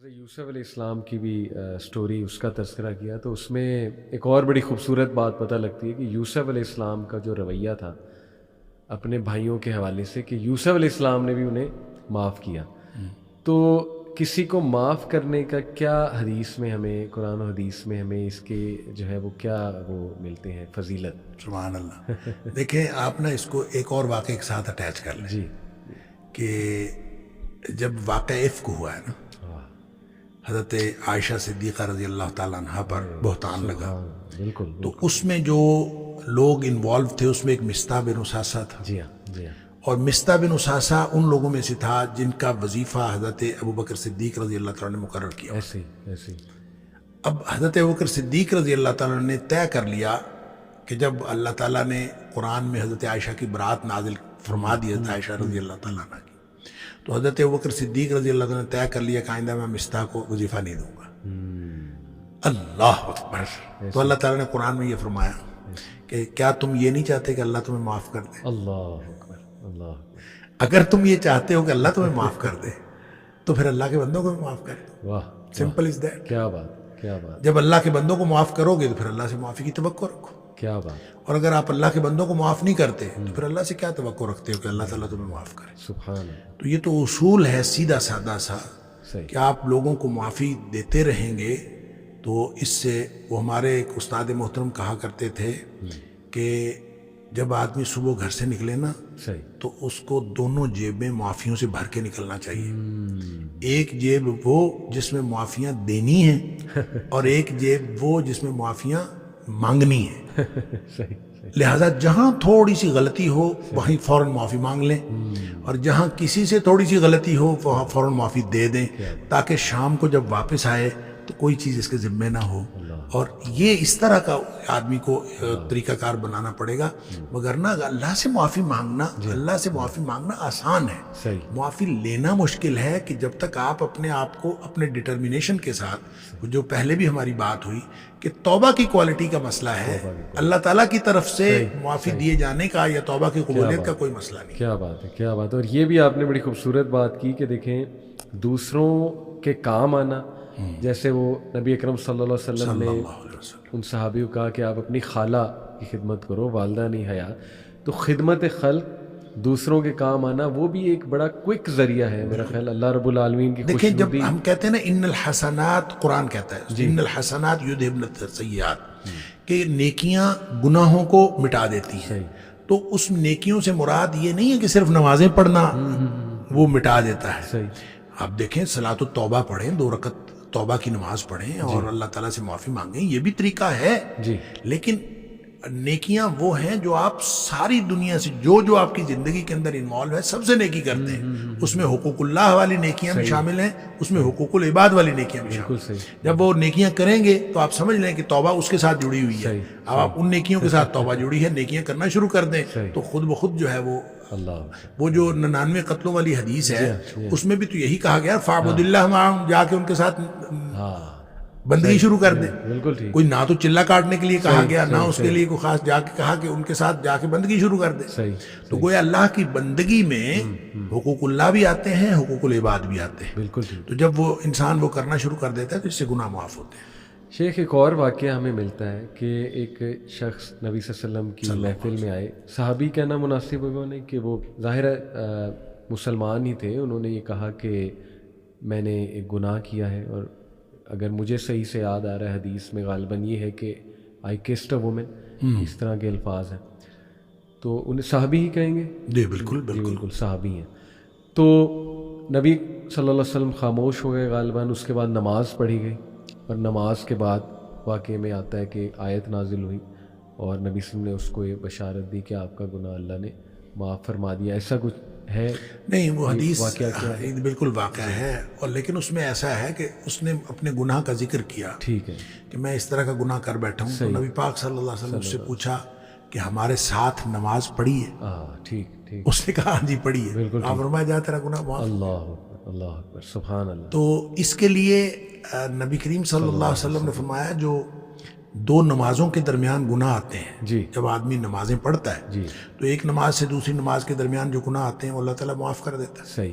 یوسف علیہ السلام کی بھی سٹوری اس کا تذکرہ کیا تو اس میں ایک اور بڑی خوبصورت بات پتہ لگتی ہے کہ یوسف علیہ السلام کا جو رویہ تھا اپنے بھائیوں کے حوالے سے کہ یوسف علیہ السلام نے بھی انہیں معاف کیا. تو کسی کو معاف کرنے کا کیا حدیث میں ہمیں قرآن و حدیث میں ہمیں اس کے جو ہے وہ کیا وہ ملتے ہیں فضیلت؟ سبحان اللہ. دیکھیں آپ نا اس کو ایک اور واقعے کے ساتھ اٹیچ کر لیں. جی. کہ جب واقعہ افک ہوا ہے نا، حضرت عائشہ صدیقہ رضی اللہ تعالیٰ عنہ پر بہتان لگا، بالکل. تو اس میں جو لوگ انوالو تھے اس میں ایک مصطح بن اساسہ تھا. جی ہاں. جی ہاں. اور مصطح بن اساسہ ان لوگوں میں سے تھا جن کا وظیفہ حضرت ابوبکر صدیق رضی اللہ تعالیٰ نے مقرر کیا. ایسے اب حضرت ابوبکر صدیق رضی اللہ تعالیٰ نے طے کر لیا کہ جب اللہ تعالیٰ نے قرآن میں حضرت عائشہ کی برات نازل فرما دی حضرت عائشہ رضی اللہ تعالیٰ عنہ کی، تو حضرت ابوبکر صدیق رضی اللہ تعالیٰ نے طے کر لیا کہ آئندہ میں مصطح کو وظیفہ نہیں دوں گا. اللہ اکبر. تو اللہ تعالیٰ نے قرآن میں یہ فرمایا کہ کیا تم یہ نہیں چاہتے کہ اللہ تمہیں معاف کر دے؟ اللہ اکبر. اللہ اکبر. اگر تم یہ چاہتے ہو کہ اللہ تمہیں معاف کر دے تو پھر اللہ کے بندوں کو بھی معاف کر دو. واہ. Simple is that. کیا بات. کیا بات. جب اللہ کے بندوں کو معاف کرو گے تو پھر اللہ سے معافی کی توقع رکھو. کیا بات. اور اگر آپ اللہ کے بندوں کو معاف نہیں کرتے تو پھر اللہ سے کیا توقع رکھتے ہو کہ اللہ تعالیٰ تمہیں معاف کرے؟ سبحان اللہ. تو یہ تو اصول ہے سیدھا سادہ سا صحیح. کہ آپ لوگوں کو معافی دیتے رہیں گے تو اس سے وہ ہمارے ایک استاد محترم کہا کرتے تھے کہ جب آدمی صبح گھر سے نکلے نا صحیح تو اس کو دونوں جیبیں معافیوں سے بھر کے نکلنا چاہیے. ایک جیب وہ جس میں معافیاں دینی ہیں اور ایک جیب وہ جس میں معافیاں مانگنی ہیں. صحیح. لہٰذا جہاں تھوڑی سی غلطی ہو وہیں فوراً معافی مانگ لیں، اور جہاں کسی سے تھوڑی سی غلطی ہو وہاں فوراً معافی دے دیں تاکہ شام کو جب واپس آئے تو کوئی چیز اس کے ذمے نہ ہو. اور یہ اس طرح کا آدمی کو طریقہ کار بنانا پڑے گا، وگرنہ اللہ سے معافی مانگنا آسان ہے. صحیح. معافی لینا مشکل ہے. کہ جب تک آپ اپنے آپ کو اپنے ڈٹرمنیشن کے ساتھ، جو پہلے بھی ہماری بات ہوئی کہ توبہ کی کوالٹی کا مسئلہ ہے، اللہ تعالیٰ کی طرف سے معافی دیے جانے کا یا توبہ کی قبولیت کا کوئی مسئلہ نہیں. کیا بات ہے. کیا بات ہے. اور یہ بھی آپ نے بڑی خوبصورت بات کی کہ دیکھیں دوسروں کے کام آنا، جیسے وہ نبی اکرم صلی اللہ علیہ وسلم نے ان صحابی کو کہا کہ آپ اپنی خالہ کی خدمت کرو، والدہ نہیں حیات. تو خدمت خلق، دوسروں کے کام آنا، وہ بھی ایک بڑا کوئک ذریعہ ہے میرا خیال اللہ رب العالمین کی. دیکھیں جب ہم کہتے ہیں نا ان الحسنات، قرآن کہتا ہے ان الحسنات یذہبن السیئات، کہ نیکیاں گناہوں کو مٹا دیتی ہیں. تو اس نیکیوں سے مراد یہ نہیں ہے کہ صرف نمازیں پڑھنا وہ مٹا دیتا ہے. صحیح. آپ دیکھیں صلاۃ التوبہ پڑھیں، 2 رکعت توبہ کی نماز پڑھیں اور اللہ تعالیٰ سے معافی مانگیں، یہ بھی طریقہ ہے. جی. لیکن نیکیاں وہ ہیں جو آپ ساری دنیا سے جو آپ کی زندگی کے اندر انوالو ہے سب سے نیکی کرتے ہیں. اس میں حقوق اللہ والی نیکیاں بھی شامل ہیں، اس میں حقوق العباد والی نیکیاں بھی شامل ہیں. جب وہ نیکیاں کریں گے تو آپ سمجھ لیں کہ توبہ اس کے ساتھ جڑی ہوئی ہے. اب آپ ان نیکیوں کے ساتھ توبہ جڑی ہے، نیکیاں کرنا شروع کر دیں تو خود بخود جو ہے وہ جو 99 قتلوں والی حدیث ہے اس میں بھی تو یہی کہا گیا فاعبد اللہ معہم، جا کے ان کے ساتھ بندگی شروع کر دیں. بالکل ٹھیک. کوئی نہ تو چلا کاٹنے کے لیے کہا گیا، نہ اس کے لیے کوئی خاص جا کے کہا کہ ان کے ساتھ جا کے بندگی شروع کر دیں. تو گویا اللہ کی بندگی میں حقوق اللہ بھی آتے ہیں، حقوق العباد بھی آتے ہیں. بالکل ٹھیک. تو جب وہ انسان وہ کرنا شروع کر دیتا ہے تو اس سے گناہ معاف ہوتے ہیں. شیخ ایک اور واقعہ ہمیں ملتا ہے کہ ایک شخص نبی صلی اللہ علیہ وسلم کی محفل میں آئے. صحابی کہنا مناسب ہوگا نہیں کہ وہ ظاہر مسلمان ہی تھے. انہوں نے یہ کہا کہ میں نے ایک گناہ کیا ہے، اور اگر مجھے صحیح سے یاد آ رہا ہے حدیث میں غالباً یہ ہے کہ آئی کسڈ اے وومن، اس طرح کے الفاظ ہیں. تو انہیں صحابی ہی کہیں گے؟ جی بالکل بالکل صحابی ہیں. تو نبی صلی اللہ علیہ وسلم خاموش ہو گئے غالباً. اس کے بعد نماز پڑھی گئی، اور نماز کے بعد واقعے میں آتا ہے کہ آیت نازل ہوئی اور نبی صلی اللہ علیہ وسلم نے اس کو یہ بشارت دی کہ آپ کا گناہ اللہ نے معاف فرما دیا. ایسا کچھ ہے؟ نہیں، وہ حدیث بالکل واقعہ ہے، اور لیکن اس میں ایسا ہے کہ اس نے اپنے گناہ کا ذکر کیا. ٹھیک ہے کہ میں اس طرح کا گناہ کر بیٹھا ہوں. تو نبی پاک صلی اللہ علیہ وسلم اس سے پوچھا کہ ہمارے ساتھ نماز پڑھی ہے؟ ٹھیک. اس نے کہا ہاں جی پڑھی ہے. آپ فرمایا جا تیرا گناہ معاف. اللہ اکبر. سبحان اللہ. تو اس کے لیے نبی کریم صلی اللہ علیہ وسلم نے فرمایا جو 2 نمازوں کے درمیان گناہ آتے ہیں، جب آدمی نمازیں پڑھتا ہے تو ایک نماز سے دوسری نماز کے درمیان جو گناہ آتے ہیں وہ اللہ تعالیٰ معاف کر دیتا ہے. صحیح.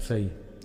صحیح,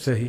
صحیح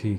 ٹھیک,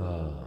ہاں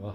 واہ,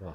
واہ,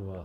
واہ,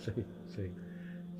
صحیح صحیح,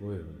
اوئے ہوئے,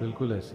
بالکل ایسے,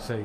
صحیح,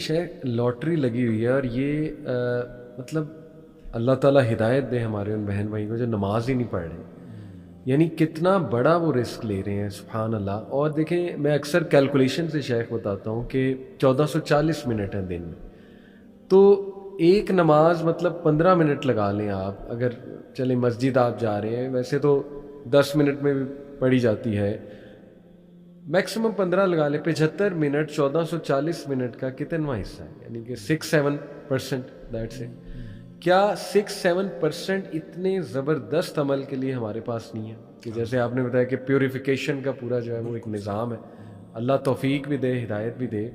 شیخ لاٹری لگی ہوئی ہے, اور یہ مطلب اللہ تعالیٰ ہدایت دے ہمارے ان بہن بھائی کو جو نماز ہی نہیں پڑھ رہے. یعنی کتنا بڑا وہ رسک لے رہے ہیں, سبحان اللہ. اور دیکھیں میں اکثر کیلکولیشن سے شیخ بتاتا ہوں کہ 1440 منٹ ہیں دن میں, تو ایک نماز مطلب 15 منٹ لگا لیں آپ. اگر چلیں مسجد آپ جا رہے ہیں, ویسے تو 10 منٹ میں بھی پڑھی جاتی ہے, میکسیمم 15 لگا لیں. 75 منٹ 1440 منٹ کا کتنا حصہ ہے, یعنی کہ 6-7% دیٹس اٹ. کیا 6-7% اتنے زبردست عمل کے لیے ہمارے پاس نہیں ہے کہ جیسے آپ نے بتایا کہ پیوریفیکیشن کا پورا جو ہے وہ ایک نظام ہے. اللہ توفیق بھی دے, ہدایت بھی دے.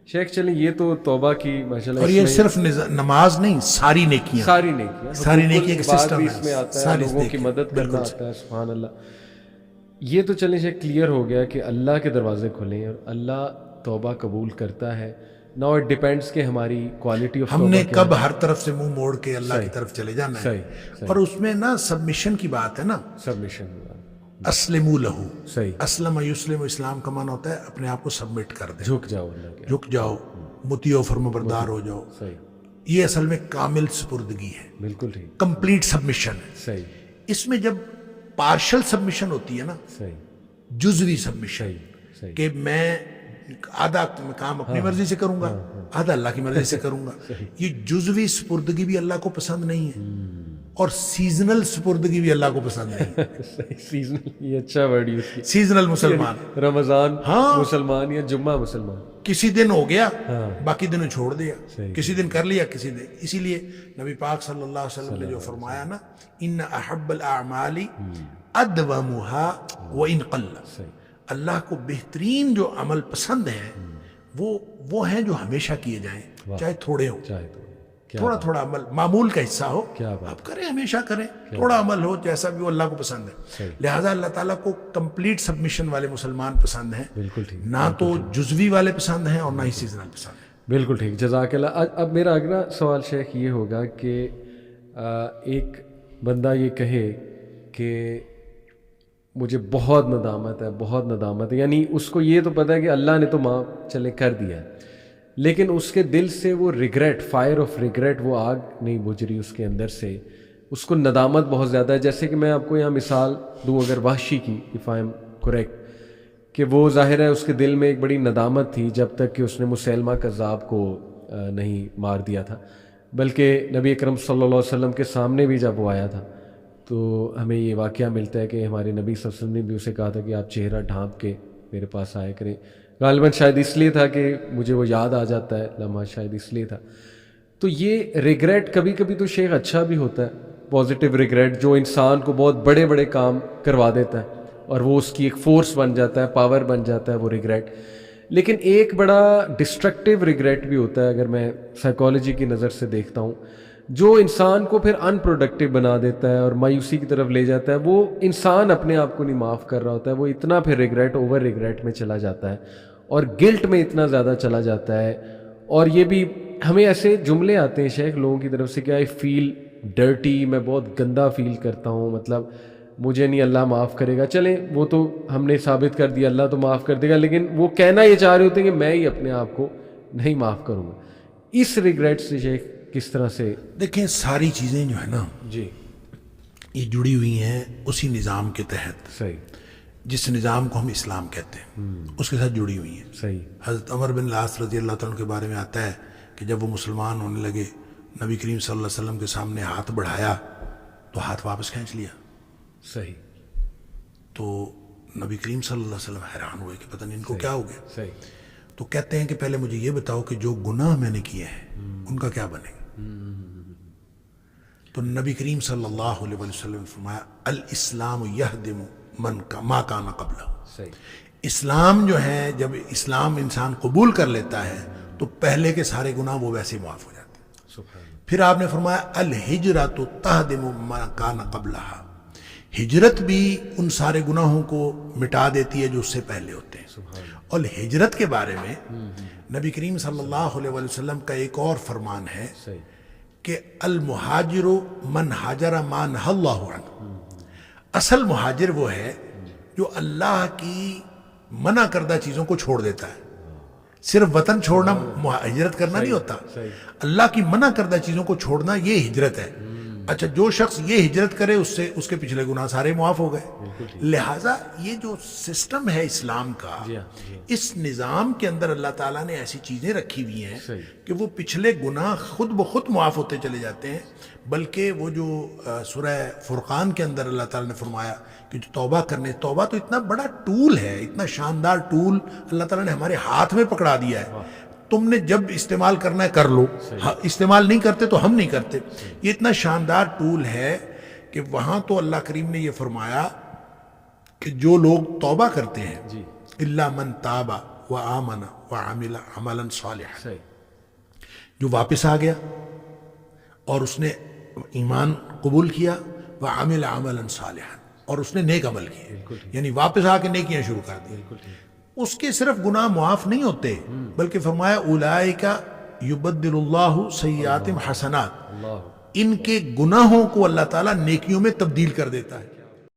شیخ چلیں یہ تو توبہ کی ماشاءاللہ, اور یہ صرف نماز نہیں, ساری نیکیاں, ساری نیکیاں, ساری نیکیاں کا بعد سسٹم بھی ہے, اس میں آتا ہے, ساری لوگوں کی مدد کرنا آتا ہے. سبحان اللہ. یہ تو چلیں شیخ کلیئر ہو گیا کہ اللہ کے دروازے کھلیں اور اللہ توبہ قبول کرتا ہے. ناؤ اٹ ڈیپینڈس کہ ہماری کوالٹی آف ہم نے کب ہر طرف سے منہ موڑ کے اللہ کی طرف چلے جانا ہے. صحیح. اور اس میں نا سبمیشن کی بات ہے نا, سبمیشن. اسلموا لہو, صحیح. اسلم یسلم, اسلام کا معنی ہوتا ہے اپنے آپ کو سبمٹ کر دیں, جھک جاؤ اللہ کے, جھک جاؤ, مطیع و فرمانبردار ہو جاؤ. صحیح. یہ اصل میں کامل سپردگی ہے, بالکل ٹھیک, کمپلیٹ سبمیشن ہے. صحیح. اس میں جب پارشل سبمیشن ہوتی ہے نا, صحیح, جزوی سبمیشن, صحیح, کہ میں آدھا کام اپنی مرضی سے کروں گا, آدھا اللہ کی مرضی سے کروں گا, یہ جزوی سپردگی بھی اللہ کو پسند نہیں ہے, اور سیزنل سپردگی بھی اللہ کو پسند نہیں ہے. سیزنل, یہ اچھا ورڈ یوز کیا. سیزنل مسلمان, رمضان مسلمان یا جمعہ مسلمان, کسی دن ہو گیا باقی دنوں چھوڑ دیا, کسی دن کر لیا کسی دن. اسی لیے نبی پاک صلی اللہ علیہ وسلم نے جو فرمایا نا, ان احب الاعمال ادومها وان قل, اللہ کو بہترین جو عمل پسند ہے وہ ہیں جو ہمیشہ کیے جائیں, چاہے تھوڑے ہوں, تھوڑا تھوڑا عمل معمول کا حصہ ہو, آپ کریں, ہمیشہ کریں, تھوڑا عمل ہو جیسا بھی وہ اللہ کو پسند ہے. لہٰذا اللہ تعالیٰ کو کمپلیٹ سبمیشن والے مسلمان پسند ہیں, نہ تو جزوی والے پسند ہیں اور نہ ہی سیزنل پسند ہیں. بالکل ٹھیک, جزاک اللہ. اب میرا اگلا سوال شیخ یہ ہوگا کہ ایک بندہ یہ کہے کہ مجھے بہت ندامت ہے, بہت ندامت ہے, یعنی اس کو یہ تو پتہ ہے کہ اللہ نے تو معاف چلے کر دیا ہے, لیکن اس کے دل سے وہ ریگریٹ, فائر آف ریگریٹ, وہ آگ نہیں بجھ رہی اس کے اندر سے, اس کو ندامت بہت زیادہ ہے. جیسے کہ میں آپ کو یہاں مثال دوں اگر وحشی کی, اف آئی ایم کریکٹ, کہ وہ ظاہر ہے اس کے دل میں ایک بڑی ندامت تھی جب تک کہ اس نے مسیلمہ کذاب کو نہیں مار دیا تھا, بلکہ نبی اکرم صلی اللہ علیہ وسلم کے سامنے بھی جب وہ آیا تھا تو ہمیں یہ واقعہ ملتا ہے کہ ہمارے نبی صلی اللہ علیہ وسلم نے بھی اسے کہا تھا کہ آپ چہرہ ڈھانپ کے میرے پاس آیا کریں. غالباً شاید اس لیے تھا کہ مجھے وہ یاد آ جاتا ہے لمحہ, شاید اس لیے تھا. تو یہ ریگریٹ کبھی کبھی تو شیخ اچھا بھی ہوتا ہے, پازیٹیو ریگریٹ, جو انسان کو بہت بڑے بڑے کام کروا دیتا ہے اور وہ اس کی ایک فورس بن جاتا ہے, پاور بن جاتا ہے وہ ریگریٹ. لیکن ایک بڑا ڈسٹرکٹیو ریگریٹ بھی ہوتا ہے, اگر میں سائیکالوجی کی نظر سے دیکھتا ہوں, جو انسان کو پھر ان پروڈکٹیو بنا دیتا ہے اور مایوسی کی طرف لے جاتا ہے. وہ انسان اپنے آپ کو نہیں معاف کر رہا ہوتا ہے, وہ اتنا پھر ریگریٹ, اوور ریگریٹ میں چلا جاتا ہے اور گلٹ میں اتنا زیادہ چلا جاتا ہے. اور یہ بھی ہمیں ایسے جملے آتے ہیں شیخ لوگوں کی طرف سے کہ آئی فیل ڈرٹی, میں بہت گندا فیل کرتا ہوں, مطلب مجھے نہیں اللہ معاف کرے گا. چلیں وہ تو ہم نے ثابت کر دیا اللہ تو معاف کر دے گا, لیکن وہ کہنا یہ چاہ رہے ہوتے ہیں کہ میں ہی اپنے آپ کو نہیں معاف کروں گا. اس ریگریٹ سے شیخ کس طرح سے؟ دیکھیں ساری چیزیں جو ہے نا جی یہ جڑی ہوئی ہیں اسی نظام کے تحت, صحیح, جس نظام کو ہم اسلام کہتے ہیں اس کے ساتھ جڑی ہوئی ہیں. صحیح. حضرت عمر بن العاص رضی اللہ تعالیٰ کے بارے میں آتا ہے کہ جب وہ مسلمان ہونے لگے, نبی کریم صلی اللہ علیہ وسلم کے سامنے ہاتھ بڑھایا تو ہاتھ واپس کھینچ لیا. صحیح. تو نبی کریم صلی اللہ علیہ وسلم حیران ہوئے کہ پتہ نہیں ان کو کیا ہو گیا. صحیح. تو کہتے ہیں کہ پہلے مجھے یہ بتاؤ کہ جو گناہ میں نے کیے ہیں ان کا کیا بنے گا. تو نبی کریم صلی اللہ علیہ وسلم نے فرمایا الاسلام یہدم ما کان قبلہ. صحیح. اسلام جو ہے, جب اسلام انسان قبول کر لیتا ہے تو پہلے کے سارے گناہ وہ ویسے معاف ہو جاتے ہیں. پھر آپ نے فرمایا الہجرۃ تہدم ما کان قبلہا, ہجرت بھی ان سارے گناہوں کو مٹا دیتی ہے جو اس سے پہلے ہوتے ہیں. اور ہجرت کے بارے میں نبی کریم صلی اللہ علیہ وسلم کا ایک اور فرمان ہے کہ المہاجر من ہاجر ما نہی اللہ عنہ. اصل مہاجر وہ ہے جو اللہ کی منع کردہ چیزوں کو چھوڑ دیتا ہے. صرف وطن چھوڑنا ہجرت کرنا نہیں ہوتا, اللہ کی منع کردہ چیزوں کو چھوڑنا یہ ہجرت ہے. اچھا جو شخص یہ ہجرت کرے اس سے اس کے پچھلے گناہ سارے معاف ہو گئے. لہٰذا یہ جو سسٹم ہے اسلام کا، اس نظام کے اندر اللہ تعالیٰ نے ایسی چیزیں رکھی ہوئی ہیں کہ وہ پچھلے گناہ خود بخود معاف ہوتے چلے جاتے ہیں. بلکہ وہ جو سورہ فرقان کے اندر اللہ تعالیٰ نے فرمایا کہ جو توبہ کرنے، توبہ تو اتنا بڑا ٹول ہے، اتنا شاندار ٹول اللہ تعالیٰ نے ہمارے ہاتھ میں پکڑا دیا ہے. تم نے جب استعمال کرنا ہے کر لو، استعمال نہیں کرتے تو ہم نہیں کرتے. یہ اتنا شاندار ٹول ہے کہ وہاں تو اللہ کریم نے یہ فرمایا کہ جو لوگ توبہ کرتے ہیں الا من تاب وآمن وعمل عملا صالحا، جو واپس آ گیا اور اس نے ایمان قبول کیا، وعمل عملا صالحا، اور اس نے نیک عمل کیے، یعنی واپس آ کے نیکیاں شروع کر دی، اس کے صرف گناہ معاف نہیں ہوتے بلکہ فرمایا اولئک یبدل اللہ سیئاتہم حسنات، ان کے گناہوں کو اللہ تعالیٰ نیکیوں میں تبدیل کر دیتا ہے.